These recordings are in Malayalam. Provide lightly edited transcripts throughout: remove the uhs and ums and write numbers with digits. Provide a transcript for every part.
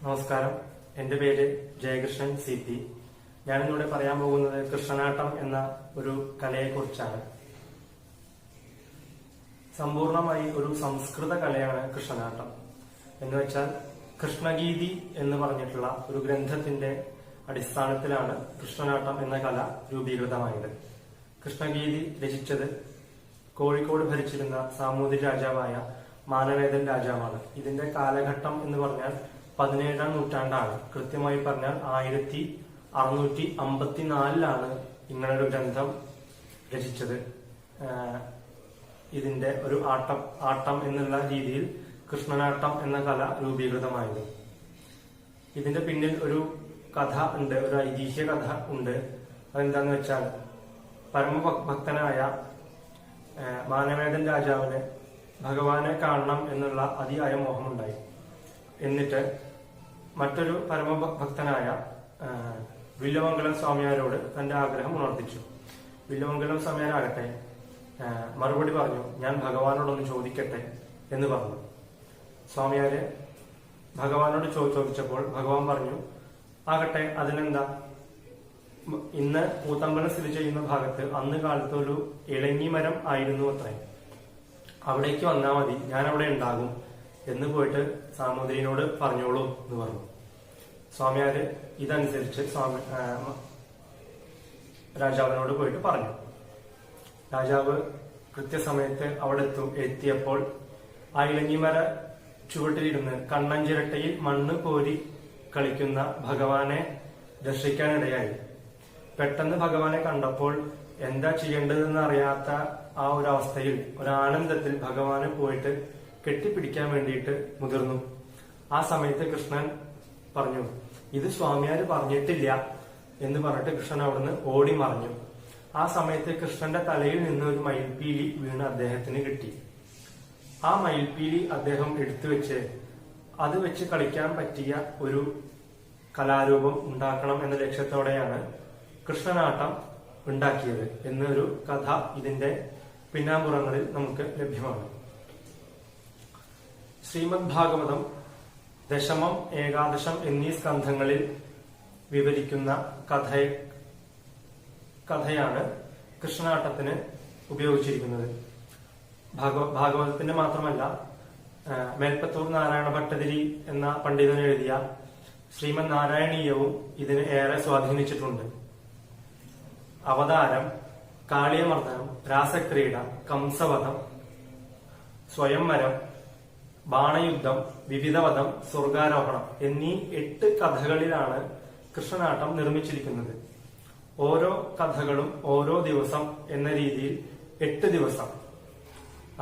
നമസ്കാരം, എന്റെ പേര് ജയകൃഷ്ണൻ CP. ഞാനിന്നിവിടെ പറയാൻ പോകുന്നത് കൃഷ്ണനാട്ടം എന്ന ഒരു കലയെക്കുറിച്ചാണ്. സമ്പൂർണമായി ഒരു സംസ്കൃത കലയാണ് കൃഷ്ണനാട്ടം. എന്ന് വെച്ചാൽ കൃഷ്ണഗീതി എന്ന് പറഞ്ഞിട്ടുള്ള ഒരു ഗ്രന്ഥത്തിന്റെ അടിസ്ഥാനത്തിലാണ് കൃഷ്ണനാട്ടം എന്ന കല രൂപീകൃതമായത്. കൃഷ്ണഗീതി രചിച്ചത് കോഴിക്കോട് ഭരിച്ചിരുന്ന സാമൂതിരി രാജാവായ മാനവേദൻ രാജാവാണ്. ഇതിന്റെ കാലഘട്ടം എന്ന് പറഞ്ഞാൽ 17ാം നൂറ്റാണ്ടാണ്. കൃത്യമായി പറഞ്ഞാൽ 1654 ഇങ്ങനൊരു ഗ്രന്ഥം രചിച്ചത്. ഇതിന്റെ ഒരു ആട്ടം എന്നുള്ള രീതിയിൽ കൃഷ്ണനാട്ടം എന്ന കല രൂപീകൃതമായത്. ഇതിന്റെ പിന്നിൽ ഒരു കഥ ഉണ്ട്, ഒരു ഐതിഹ്യ കഥ ഉണ്ട്. അതെന്താന്ന് വെച്ചാൽ പരമഭക്തനായ മാനവേദൻ രാജാവിന് ഭഗവാനെ കാണണം എന്നുള്ള അതിയായ മോഹമുണ്ടായി. എന്നിട്ട് മറ്റൊരു പരമഭക്തനായ വില്വമംഗലം സ്വാമിയാരോട് തന്റെ ആഗ്രഹം ഉണർത്തിച്ചു. വില്വമംഗലം സ്വാമിയാരാകട്ടെ മറുപടി പറഞ്ഞു, ഞാൻ ഭഗവാനോടൊന്ന് ചോദിക്കട്ടെ എന്ന് പറഞ്ഞു. സ്വാമിയാര് ഭഗവാനോട് ചോദിച്ചപ്പോൾ ഭഗവാൻ പറഞ്ഞു, ആകട്ടെ, അതിനെന്താ, ഇന്ന് കൂത്തമ്പലം സ്ഥിതി ചെയ്യുന്ന ഭാഗത്ത് അന്ന് കാലത്ത് ഒരു ഇളങ്ങി മരം ആയിരുന്നു അത്രേ. അവിടേക്ക് വന്നാൽ മതി, ഞാൻ അവിടെ ഉണ്ടാകും എന്ന് പോയിട്ട് സാമൂതിരിനോട് പറഞ്ഞോളൂ എന്ന് പറഞ്ഞു. സ്വാമിയാര് ഇതനുസരിച്ച് രാജാവിനോട് പോയിട്ട് പറഞ്ഞു. രാജാവ് കൃത്യസമയത്ത് അവിടെ എത്തിയപ്പോൾ ആ ഇളങ്ങിമര ചുവട്ടിലിരുന്ന് കണ്ണഞ്ചിരട്ടയിൽ മണ്ണ് കോരി കളിക്കുന്ന ഭഗവാനെ ദർശിക്കാനിടയായി. പെട്ടെന്ന് ഭഗവാനെ കണ്ടപ്പോൾ എന്താ ചെയ്യേണ്ടതെന്ന് അറിയാത്ത ആ ഒരു അവസ്ഥയിൽ, ഒരാനന്ദത്തിൽ ഭഗവാനെ പോയിട്ട് കെട്ടിപ്പിടിക്കാൻ വേണ്ടിയിട്ട് മുതിർന്നു. ആ സമയത്ത് കൃഷ്ണൻ പറഞ്ഞു, ഇത് സ്വാമിയാര് പറഞ്ഞിട്ടില്ല എന്ന് പറഞ്ഞിട്ട് കൃഷ്ണൻ അവിടുന്ന് ഓടി മറഞ്ഞു. ആ സമയത്ത് കൃഷ്ണന്റെ തലയിൽ നിന്ന് ഒരു മയിൽപീലി വീണ് അദ്ദേഹത്തിന് കിട്ടി. ആ മയിൽപീലി അദ്ദേഹം എടുത്തു വെച്ച് അത് വെച്ച് കളിക്കാൻ പറ്റിയ ഒരു കലാരൂപം ഉണ്ടാക്കണം എന്ന ലക്ഷ്യത്തോടെയാണ് കൃഷ്ണനാട്ടം ഉണ്ടാക്കിയത് എന്നൊരു കഥ ഇതിന്റെ പിന്നാമ്പുറങ്ങളിൽ നമുക്ക് ലഭ്യമാണ്. ശ്രീമദ് ഭാഗവതം ദശമം, ഏകാദശം എന്നീ സ്കന്ധങ്ങളിൽ വിവരിക്കുന്ന കഥയാണ് കൃഷ്ണനാട്ടത്തിന് ഉപയോഗിച്ചിരിക്കുന്നത്. ഭാഗവതത്തിന്റെ മാത്രമല്ല, മേൽപ്പത്തൂർ നാരായണ ഭട്ടതിരി എന്ന പണ്ഡിതൻ എഴുതിയ ശ്രീമദ് നാരായണീയവും ഇതിന് ഏറെ സ്വാധീനിച്ചിട്ടുണ്ട്. അവതാരം, കാളിയമർദ്ദനം, രാസക്രീഡ, കംസവധം, സ്വയംവരം, ബാണയുദ്ധം, വിവിധവധം, സ്വർഗാരോഹണം എന്നീ 8 കഥകളിലാണ് കൃഷ്ണനാട്ടം നിർമ്മിച്ചിരിക്കുന്നത്. ഓരോ കഥകളും ഓരോ ദിവസം എന്ന രീതിയിൽ 8 ദിവസം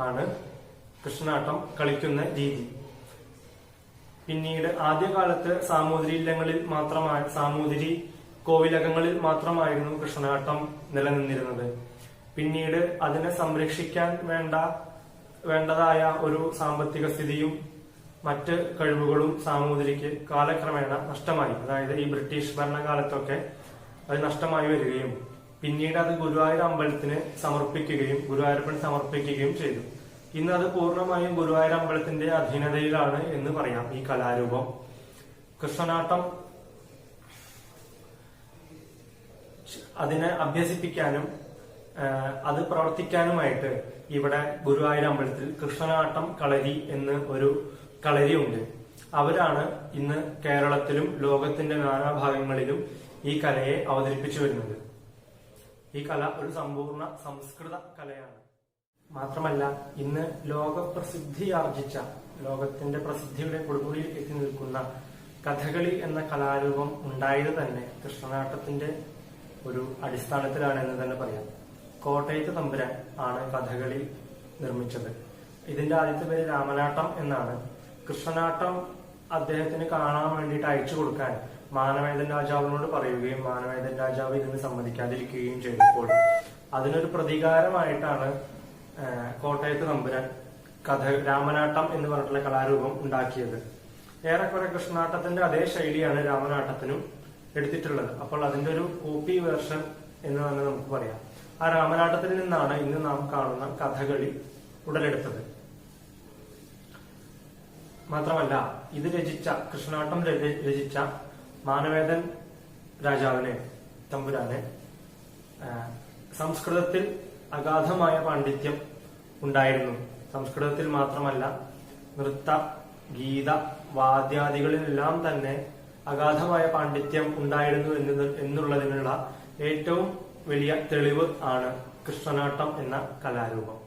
ആണ് കൃഷ്ണനാട്ടം കളിക്കുന്ന രീതി. പിന്നീട് ആദ്യകാലത്ത് സാമൂതിരി കോവിലകങ്ങളിൽ മാത്രമായിരുന്നു കൃഷ്ണനാട്ടം നിലനിന്നിരുന്നത്. പിന്നീട് അതിനെ സംരക്ഷിക്കാൻ വേണ്ടതായ ഒരു സാമ്പത്തിക സ്ഥിതിയും മറ്റ് കഴിവുകളും സാമൂതിരിക്ക് കാലക്രമേണ നഷ്ടമായി. അതായത് ഈ ബ്രിട്ടീഷ് ഭരണകാലത്തൊക്കെ അത് നഷ്ടമായി വരികയും പിന്നീട് അത് ഗുരുവായൂർ അമ്പലത്തിന് ഗുരുവായൂരപ്പൻ സമർപ്പിക്കുകയും ചെയ്തു. ഇന്ന് അത് പൂർണ്ണമായും ഗുരുവായൂർ അമ്പലത്തിന്റെ അധീനതയിലാണ് എന്ന് പറയാം ഈ കലാരൂപം. കൃഷ്ണനാട്ടം അതിനെ അഭ്യസിപ്പിക്കാനും അത് പ്രവർത്തിക്കാനുമായിട്ട് ഇവിടെ ഗുരുവായൂർ അമ്പലത്തിൽ കൃഷ്ണനാട്ടം കളരി എന്ന് ഒരു കളരിയുണ്ട്. അവരാണ് ഇന്ന് കേരളത്തിലും ലോകത്തിന്റെ നാനാഭാഗങ്ങളിലും ഈ കലയെ അവതരിപ്പിച്ചു വരുന്നത്. ഈ കല ഒരു സമ്പൂർണ്ണ സംസ്കൃത കലയാണ്. മാത്രമല്ല, ഇന്ന് ലോകപ്രസിദ്ധി ആർജിച്ച, ലോകത്തിന്റെ പ്രസിദ്ധിയുടെ കൊടുമുടിയിൽ എത്തി നിൽക്കുന്ന കഥകളി എന്ന കലാരൂപം ഉണ്ടായത് തന്നെ കൃഷ്ണനാട്ടത്തിന്റെ ഒരു അടിസ്ഥാനത്തിലാണ് എന്ന് തന്നെ പറയാം. കോട്ടയത്ത് തമ്പുരാൻ ആണ് കഥകളി നിർമ്മിച്ചത്. ഇതിന്റെ ആദ്യത്തെ പേര് രാമനാട്ടം എന്നാണ്. കൃഷ്ണനാട്ടം അദ്ദേഹത്തിന് കാണാൻ വേണ്ടിയിട്ട് അയച്ചു കൊടുക്കാൻ മാനവേദൻ രാജാവിനോട് പറയുകയും മാനവേദൻ രാജാവ് ഇതിന് സമ്മതിക്കാതിരിക്കുകയും ചെയ്തപ്പോൾ അതിനൊരു പ്രതികാരമായിട്ടാണ് കോട്ടയത്ത് തമ്പുരാൻ രാമനാട്ടം എന്ന് പറഞ്ഞിട്ടുള്ള കലാരൂപം ഉണ്ടാക്കിയത്. ഏറെക്കുറെ കൃഷ്ണനാട്ടത്തിന്റെ അതേ ശൈലിയാണ് രാമനാട്ടത്തിനും എടുത്തിട്ടുള്ളത്. അപ്പോൾ അതിന്റെ ഒരു കോപ്പി വേർഷൻ എന്ന് തന്നെ നമുക്ക് പറയാം. ആ രാമനാട്ടത്തിൽ നിന്നാണ് ഇന്ന് നാം കാണുന്ന കഥകളി ഉടലെടുത്തത്. മാത്രമല്ല ഇത് രചിച്ച കൃഷ്ണനാട്ടം രചിച്ച മാനവേദൻ രാജാവിനെ തമ്പുരാനെ സംസ്കൃതത്തിൽ അഗാധമായ പാണ്ഡിത്യം ഉണ്ടായിരുന്നു. സംസ്കൃതത്തിൽ മാത്രമല്ല നൃത്ത ഗീത വാദ്യാദികളിലെല്ലാം തന്നെ അഗാധമായ പാണ്ഡിത്യം ഉണ്ടായിരുന്നു എന്നുള്ളതിനുള്ള ഏറ്റവും വലിയ തെളിവ് ആണ് കൃഷ്ണനാട്ടം എന്ന കലാരൂപം.